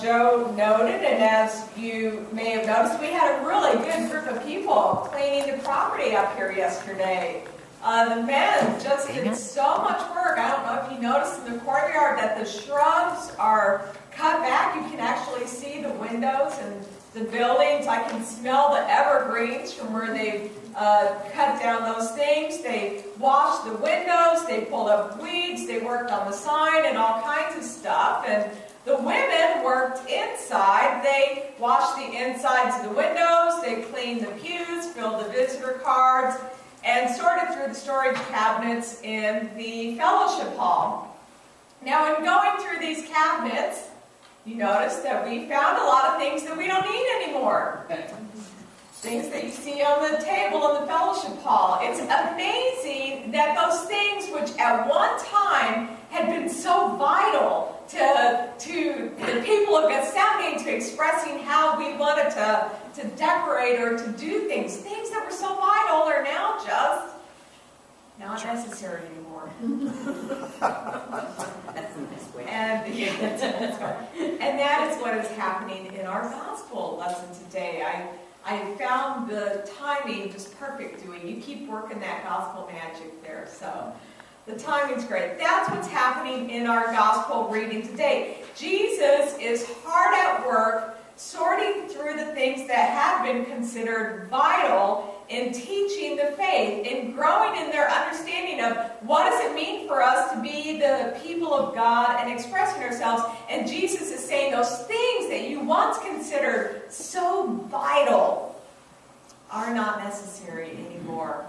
Joe noted, and as you may have noticed, we had a really good group of people cleaning the property up here yesterday. The men just did so much work. I don't know if you noticed in the courtyard that the shrubs are cut back. You can actually see the windows and the buildings. I can smell the evergreens from where they've cut down those things. They washed the windows, they pulled up weeds, they worked on the sign and all kinds of stuff. And the women worked inside. They washed the insides of the windows, they cleaned the pews, filled the visitor cards, and sorted through the storage cabinets in the fellowship hall. Now, in going through these cabinets, you notice that we found a lot of things that we don't need anymore. Things that you see on the table in the fellowship hall. It's amazing that those things which at one time had been so vital to the people of Gethsemane, to expressing how we wanted to decorate or to do things that were so vital are now just not necessary anymore. That's a nice way. And that is what is happening in our gospel lesson today. I found the timing just perfect, Dewey. You keep working that gospel magic there. So the timing's great. That's what's happening in our gospel reading today. Jesus is hard at work sorting through the things that have been considered vital in teaching the faith, in growing in their understanding of what does it mean for us to be the people of God and expressing ourselves. And Jesus is saying those things that you once considered so vital are not necessary anymore.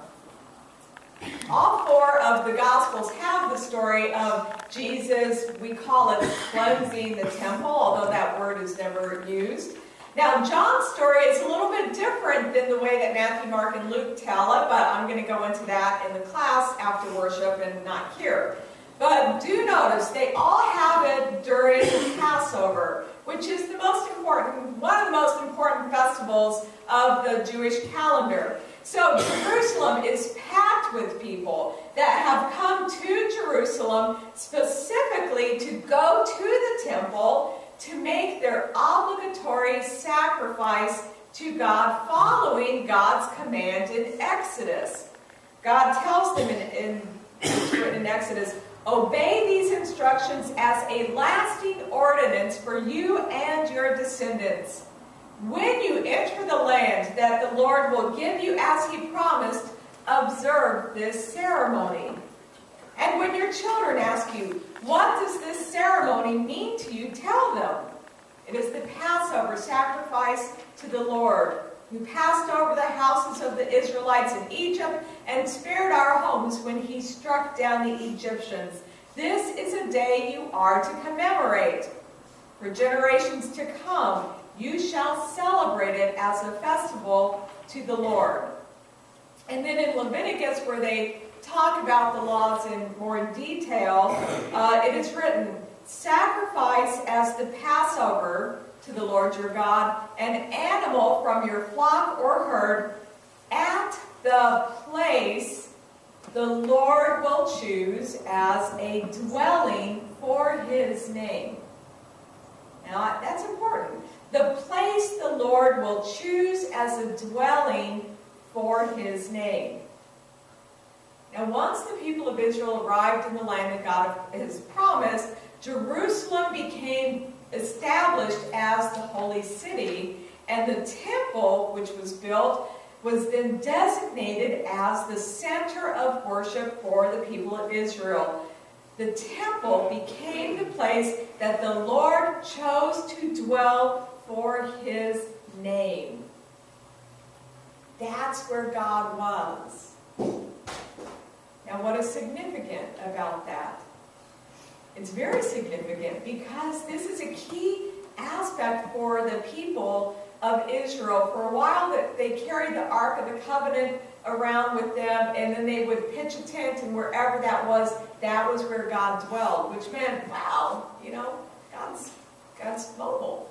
All four of the Gospels have the story of Jesus, we call it cleansing the temple, although that word is never used. Now, John's story is a little bit different than the way that Matthew, Mark, and Luke tell it, but I'm going to go into that in the class after worship and not here. But do notice, they all have it during Passover, which is the most important, one of the most important festivals of the Jewish calendar. So Jerusalem is packed with people that have come to Jerusalem specifically to go to the temple to make their obligatory sacrifice to God following God's command in Exodus. God tells them it's written in Exodus, "Obey these instructions as a lasting ordinance for you and your descendants. When you enter the land that the Lord will give you as He promised, observe this ceremony. And when your children ask you, what does this ceremony mean to you, tell them, it is the Passover sacrifice to the Lord, who passed over the houses of the Israelites in Egypt and spared our homes when He struck down the Egyptians. This is a day you are to commemorate. For generations to come, you shall celebrate it as a festival to the Lord." And then in Leviticus, where they talk about the laws in more detail, it is written, "Sacrifice as the Passover to the Lord your God an animal from your flock or herd at the place the Lord will choose as a dwelling for His name." Now, that's important. The place the Lord will choose as a dwelling for His name. Now, once the people of Israel arrived in the land that God has promised, Jerusalem became established as the holy city, and the temple, which was built, was then designated as the center of worship for the people of Israel. The temple became the place that the Lord chose to dwell for His name. That's where God was. Now, what is significant about that? It's very significant because this is a key aspect for the people of Israel. For a while, they carried the Ark of the Covenant around with them, and then they would pitch a tent, and wherever that was where God dwelled, which meant, wow, God's mobile.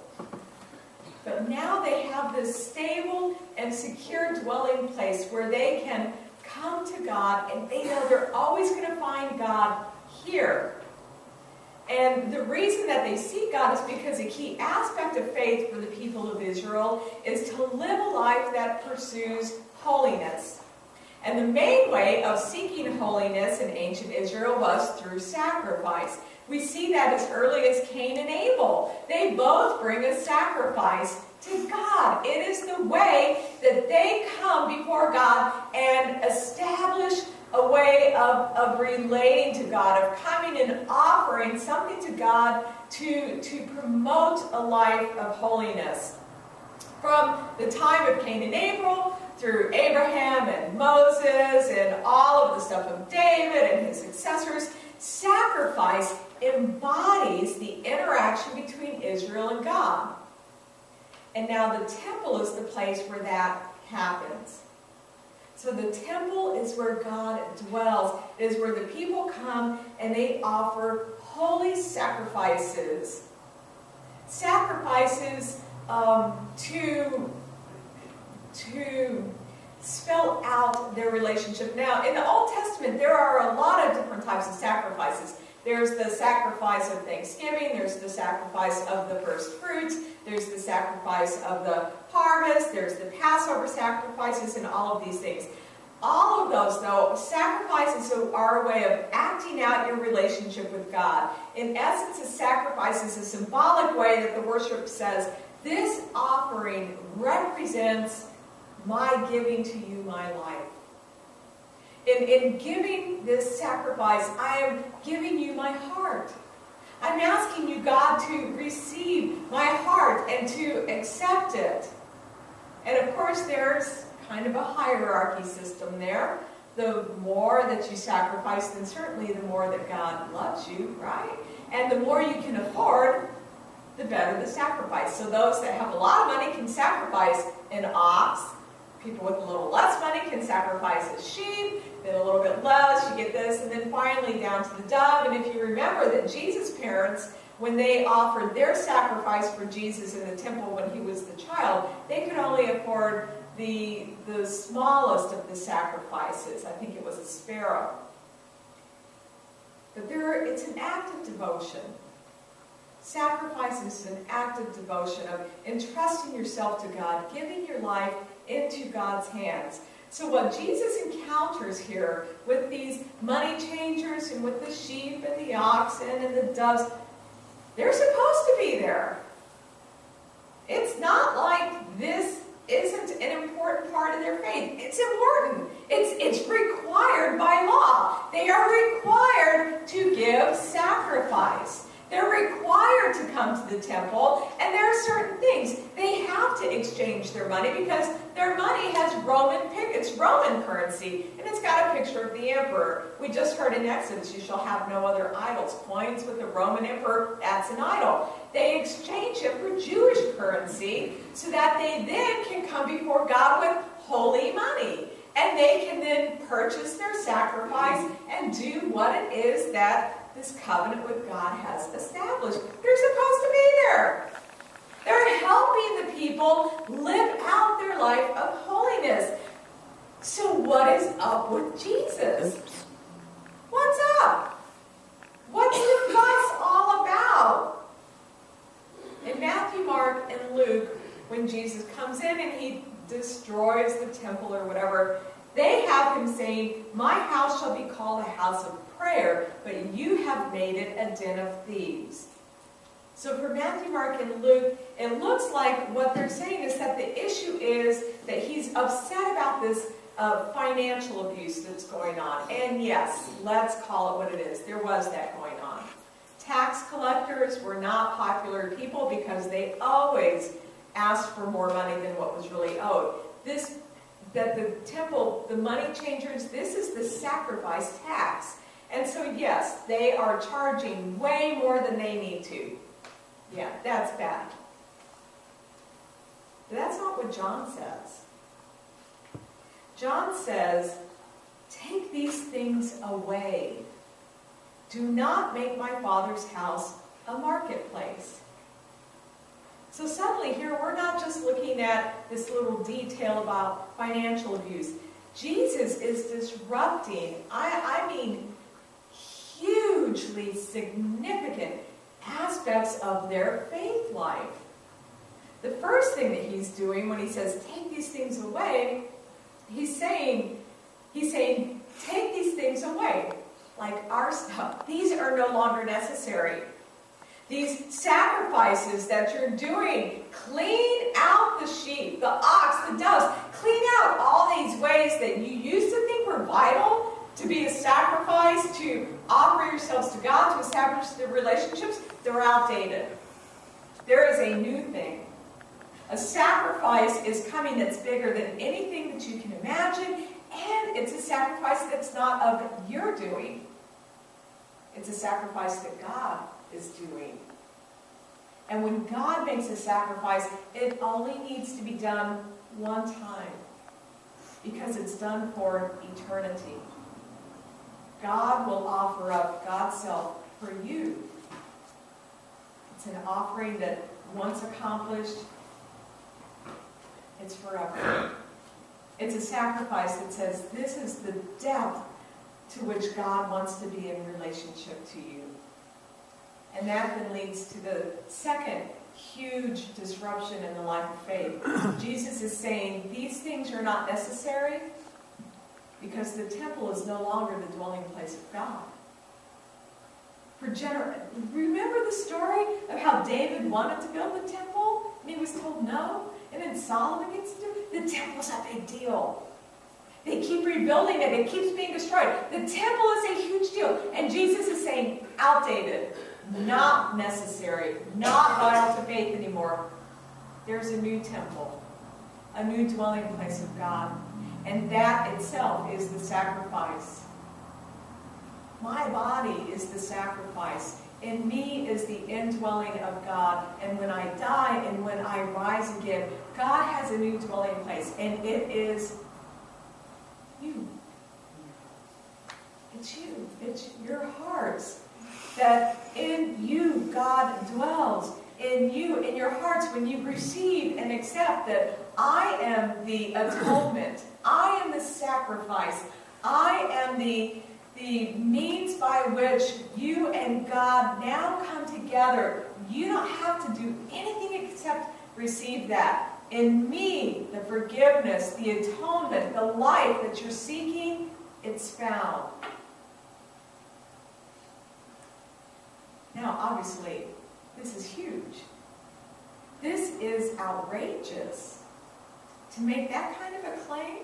But now they have this stable and secure dwelling place where they can come to God, and they know they're always going to find God here. And the reason that they seek God is because a key aspect of faith for the people of Israel is to live a life that pursues holiness. And the main way of seeking holiness in ancient Israel was through sacrifice. We see that as early as Cain and Abel. They both bring a sacrifice to God. It is the way that they come before God and establish a way of relating to God, of coming and offering something to God to promote a life of holiness. From the time of Cain and Abel, through Abraham and Moses and all of the stuff of David and his successors, sacrifice embodies the interaction between Israel and God. And now the temple is the place where that happens. So the temple is where God dwells. It is where the people come and they offer holy sacrifices. Sacrifices to spell out their relationship. Now, in the Old Testament, there are a lot of different types of sacrifices. There's the sacrifice of Thanksgiving, there's the sacrifice of the first fruits, there's the sacrifice of the harvest, there's the Passover sacrifices, and all of these things. All of those, though, sacrifices are a way of acting out your relationship with God. In essence, a sacrifice is a symbolic way that the worship says, this offering represents my giving to you my life. In giving this sacrifice, I am giving you my heart. I'm asking you, God, to receive my heart and to accept it. And of course, there's kind of a hierarchy system there. The more that you sacrifice, then certainly the more that God loves you, right? And the more you can afford, the better the sacrifice. So those that have a lot of money can sacrifice an ox. People with a little less money can sacrifice a sheep. Then a little bit less, you get this, and then finally down to the dove. And if you remember that Jesus' parents, when they offered their sacrifice for Jesus in the temple when he was the child, they could only afford the smallest of the sacrifices. I think it was a sparrow. But it's an act of devotion. Sacrifice is an act of devotion, of entrusting yourself to God, giving your life into God's hands. So what Jesus encounters here with these money changers and with the sheep and the oxen and the doves, they're supposed to be there. It's not like this isn't an important part of their faith. It's important. It's required by law. They are required to give sacrifice. They're required to come to the temple, and there are certain things. They have to exchange their money because their money has it's Roman currency, and it's got a picture of the emperor. We just heard in Exodus, you shall have no other idols. Coins with the Roman emperor, that's an idol. They exchange it for Jewish currency so that they then can come before God with holy money. And they can then purchase their sacrifice and do what it is that this covenant with God has established. They're supposed to be there. They're helping the people live out their life of holiness. So what is up with Jesus? What's up? What's the fuss all about? In Matthew, Mark, and Luke, when Jesus comes in and he destroys the temple or whatever, they have him saying, my house shall be called a house of prayer, but you have made it a den of thieves. So for Matthew, Mark, and Luke, it looks like what they're saying is that the issue is that he's upset about this financial abuse that's going on. And yes, let's call it what it is. There was that going on. Tax collectors were not popular people because they always asked for more money than what was really owed. That the temple, the money changers, this is the sacrifice tax. And so yes, they are charging way more than they need to. Yeah, that's bad. But that's not what John says. John says, take these things away. Do not make my Father's house a marketplace. So suddenly here, we're not just looking at this little detail about financial abuse. Jesus is disrupting, I mean, huge hugely significant aspects of their faith life. The first thing that he's doing when he says, take these things away, he's saying, take these things away. Like our stuff. These are no longer necessary. These sacrifices that you're doing, clean out the sheep, the ox, the doves, clean out all these ways that you used to think were vital to be a sacrifice, to offer yourselves to God, to establish the relationships. They're outdated. There is a new thing. A sacrifice is coming that's bigger than anything that you can imagine, and it's a sacrifice that's not of your doing. It's a sacrifice that God is doing. And when God makes a sacrifice, it only needs to be done one time, because it's done for eternity. God will offer up God's self for you. It's an offering that once accomplished, it's forever. It's a sacrifice that says this is the depth to which God wants to be in relationship to you. And that then leads to the second huge disruption in the life of faith. Jesus is saying these things are not necessary because the temple is no longer the dwelling place of God. Remember the story of how David wanted to build the temple and he was told no? And then Solomon gets to do it. The temple's a big deal. They keep rebuilding it. It keeps being destroyed. The temple is a huge deal. And Jesus is saying, outdated, not necessary, not vital to faith anymore. There's a new temple, a new dwelling place of God. And that itself is the sacrifice. My body is the sacrifice. In me is the indwelling of God. And when I die and when I rise again, God has a new dwelling place. And it is you. It's you. It's your hearts. That in you God dwells. In you, in your hearts, when you receive and accept that I am the atonement. I am the sacrifice. I am the means by which you and God now come together. You don't have to do anything except receive that. In me, the forgiveness, the atonement, the life that you're seeking, it's found. Now, obviously, this is huge. This is outrageous. To make that kind of a claim,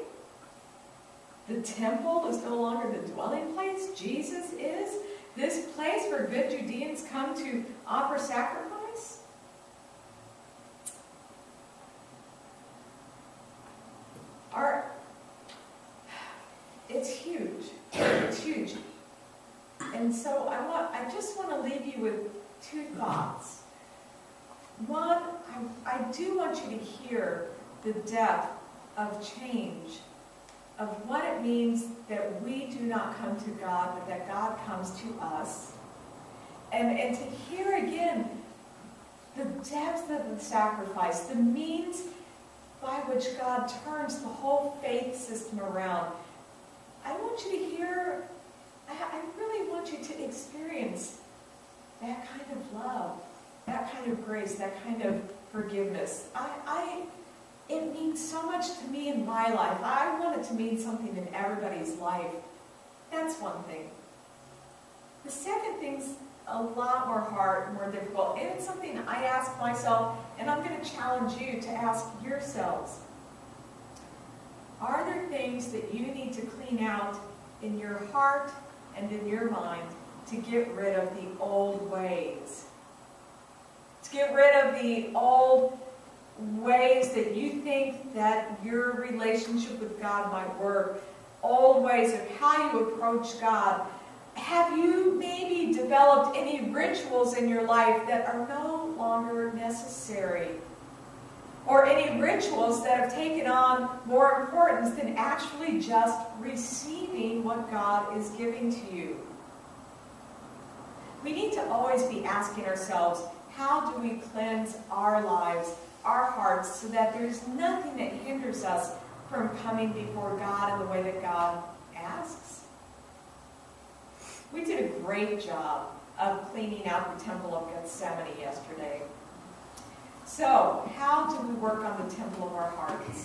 the temple is no longer the dwelling place. Jesus is. This place where good Judeans come to offer sacrifice. It's huge. It's huge. And so I just want to leave you with two thoughts. One, I do want you to hear the depth of change, of what it means that we do not come to God, but that God comes to us. And to hear again the depth of the sacrifice, the means by which God turns the whole faith system around. I want you to hear, I really want you to experience that kind of love, that kind of grace, that kind of forgiveness. It means so much to me in my life. I want it to mean something in everybody's life. That's one thing. The second thing's a lot more hard, more difficult, and it's something I ask myself, and I'm going to challenge you to ask yourselves. Are there things that you need to clean out in your heart and in your mind to get rid of the old ways? To get rid of the old ways that you think that your relationship with God might work, old ways of how you approach God. Have you maybe developed any rituals in your life that are no longer necessary? Or any rituals that have taken on more importance than actually just receiving what God is giving to you? We need to always be asking ourselves, how do we cleanse our lives, our hearts, so that there's nothing that hinders us from coming before God in the way that God asks? We did a great job of cleaning out the Temple of Gethsemane yesterday. So, how do we work on the temple of our hearts?